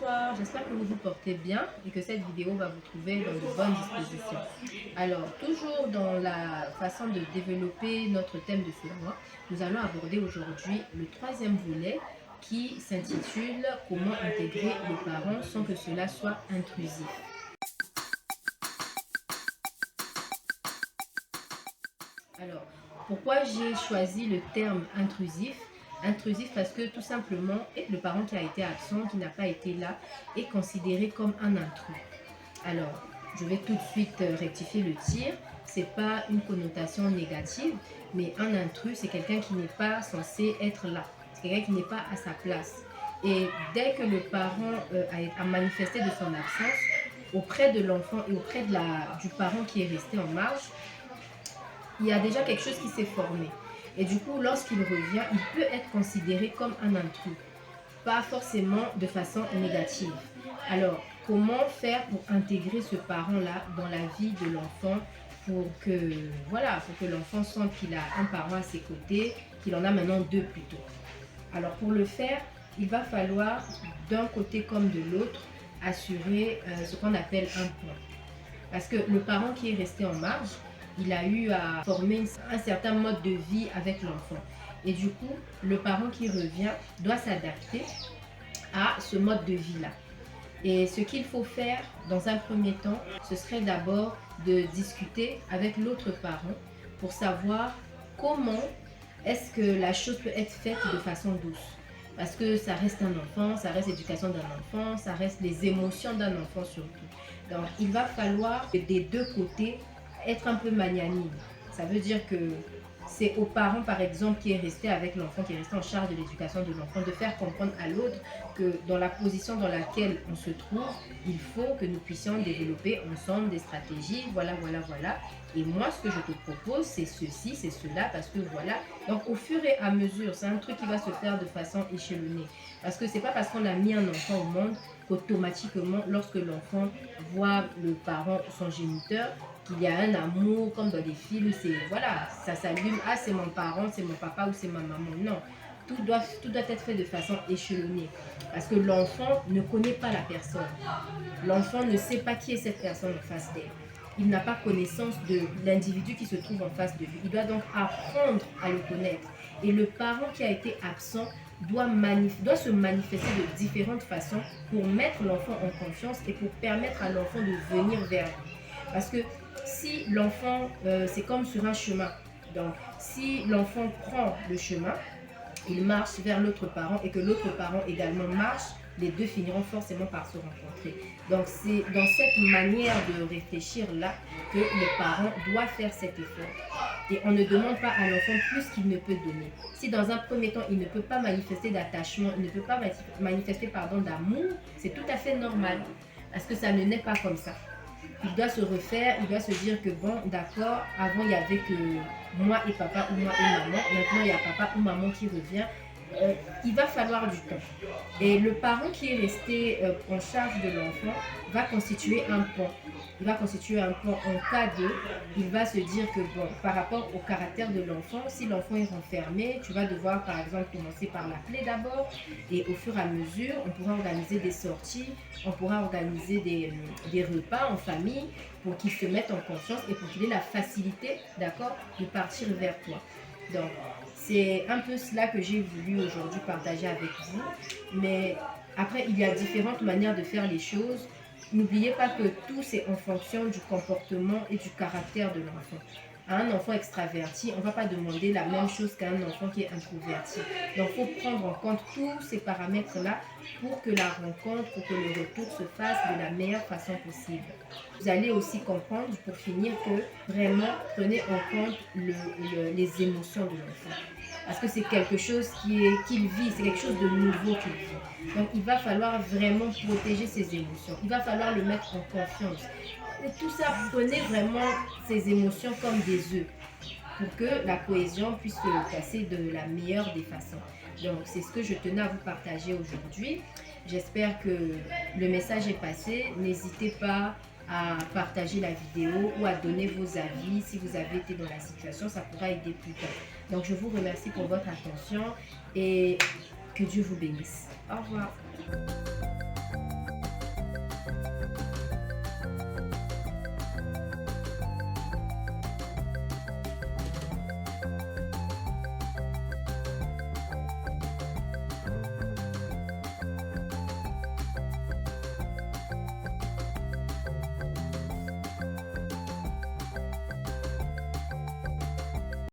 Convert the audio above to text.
bonsoir, j'espère que vous vous portez bien et que cette vidéo va vous trouver dans de bonnes dispositions. Alors, toujours dans la façon de développer notre thème de ce mois, nous allons aborder aujourd'hui le troisième volet qui s'intitule Comment intégrer les parents sans que cela soit intrusif. Alors, pourquoi j'ai choisi le terme intrusif? Intrusif parce que tout simplement, le parent qui a été absent, qui n'a pas été là, est considéré comme un intrus. Alors, je vais tout de suite rectifier le tir. C'est pas une connotation négative, mais un intrus, c'est quelqu'un qui n'est pas censé être là. C'est quelqu'un qui n'est pas à sa place. Et dès que le parent a manifesté de son absence, auprès de l'enfant et auprès du parent qui est resté en marge, il y a déjà quelque chose qui s'est formé. Et du coup, lorsqu'il revient, il peut être considéré comme un intrus, pas forcément de façon négative. Alors, comment faire pour intégrer ce parent-là dans la vie de l'enfant pour que l'enfant sente qu'il a un parent à ses côtés, qu'il en a maintenant deux plutôt. Alors, pour le faire, il va falloir, d'un côté comme de l'autre, assurer ce qu'on appelle un pont. Parce que le parent qui est resté en marge, il a eu à former un certain mode de vie avec l'enfant. Et du coup, le parent qui revient doit s'adapter à ce mode de vie-là. Et ce qu'il faut faire dans un premier temps, ce serait d'abord de discuter avec l'autre parent pour savoir comment est-ce que la chose peut être faite de façon douce. Parce que ça reste un enfant, ça reste l'éducation d'un enfant, ça reste les émotions d'un enfant surtout. Donc il va falloir des deux côtés être un peu magnanime. Ça veut dire que c'est aux parents, par exemple, qui est resté avec l'enfant, qui est resté en charge de l'éducation de l'enfant, de faire comprendre à l'autre que dans la position dans laquelle on se trouve, il faut que nous puissions développer ensemble des stratégies, voilà. Et moi, ce que je te propose, c'est ceci, c'est cela, parce que voilà. Donc, au fur et à mesure, c'est un truc qui va se faire de façon échelonnée. Parce que c'est pas parce qu'on a mis un enfant au monde qu'automatiquement, lorsque l'enfant voit le parent, son géniteur, qu'il y a un amour comme dans des films, c'est voilà, ça s'allume, ah c'est mon parent, c'est mon papa ou c'est ma maman. Non, tout doit être fait de façon échelonnée parce que l'enfant ne connaît pas la personne. L'enfant ne sait pas qui est cette personne en face d'elle. Il n'a pas connaissance de l'individu qui se trouve en face de lui. Il doit donc apprendre à le connaître. Et le parent qui a été absent doit se manifester de différentes façons pour mettre l'enfant en confiance et pour permettre à l'enfant de venir vers lui. Parce que si l'enfant, c'est comme sur un chemin. Donc, si l'enfant prend le chemin, il marche vers l'autre parent et que l'autre parent également marche, les deux finiront forcément par se rencontrer. Donc, c'est dans cette manière de réfléchir-là que le parent doit faire cet effort. Et on ne demande pas à l'enfant plus qu'il ne peut donner. Si dans un premier temps, il ne peut pas manifester d'attachement, il ne peut pas manifester d'amour, c'est tout à fait normal. Parce que ça ne naît pas comme ça. Il doit se refaire, il doit se dire que bon, d'accord, avant il n'y avait que moi et papa ou moi et maman, maintenant il y a papa ou maman qui revient. Il va falloir du temps. Et le parent qui est resté en charge de l'enfant va constituer un pont. Il va constituer un pont en cas de, il va se dire que bon, par rapport au caractère de l'enfant, si l'enfant est renfermé, tu vas devoir par exemple commencer par l'appeler d'abord et au fur et à mesure, on pourra organiser des sorties, on pourra organiser des repas en famille pour qu'il se mette en confiance et pour qu'il ait la facilité, d'accord, de partir vers toi. Donc, c'est un peu cela que j'ai voulu aujourd'hui partager avec vous. Mais après, il y a différentes manières de faire les choses. N'oubliez pas que tout c'est en fonction du comportement et du caractère de l'enfant. À un enfant extraverti, on ne va pas demander la même chose qu'à un enfant qui est introverti. Donc, il faut prendre en compte tous ces paramètres-là pour que la rencontre, pour que le retour se fasse de la meilleure façon possible. Vous allez aussi comprendre, pour finir, que vraiment, prenez en compte les émotions de l'enfant. Parce que c'est quelque chose qu'il vit, c'est quelque chose de nouveau qu'il vit. Donc, il va falloir vraiment protéger ses émotions. Il va falloir le mettre en confiance. Et tout ça, prenez vraiment ces émotions comme des œufs pour que la cohésion puisse se passer de la meilleure des façons. Donc, c'est ce que je tenais à vous partager aujourd'hui. J'espère que le message est passé. N'hésitez pas à partager la vidéo ou à donner vos avis si vous avez été dans la situation. Ça pourra aider plus tard. Donc, je vous remercie pour votre attention et que Dieu vous bénisse. Au revoir.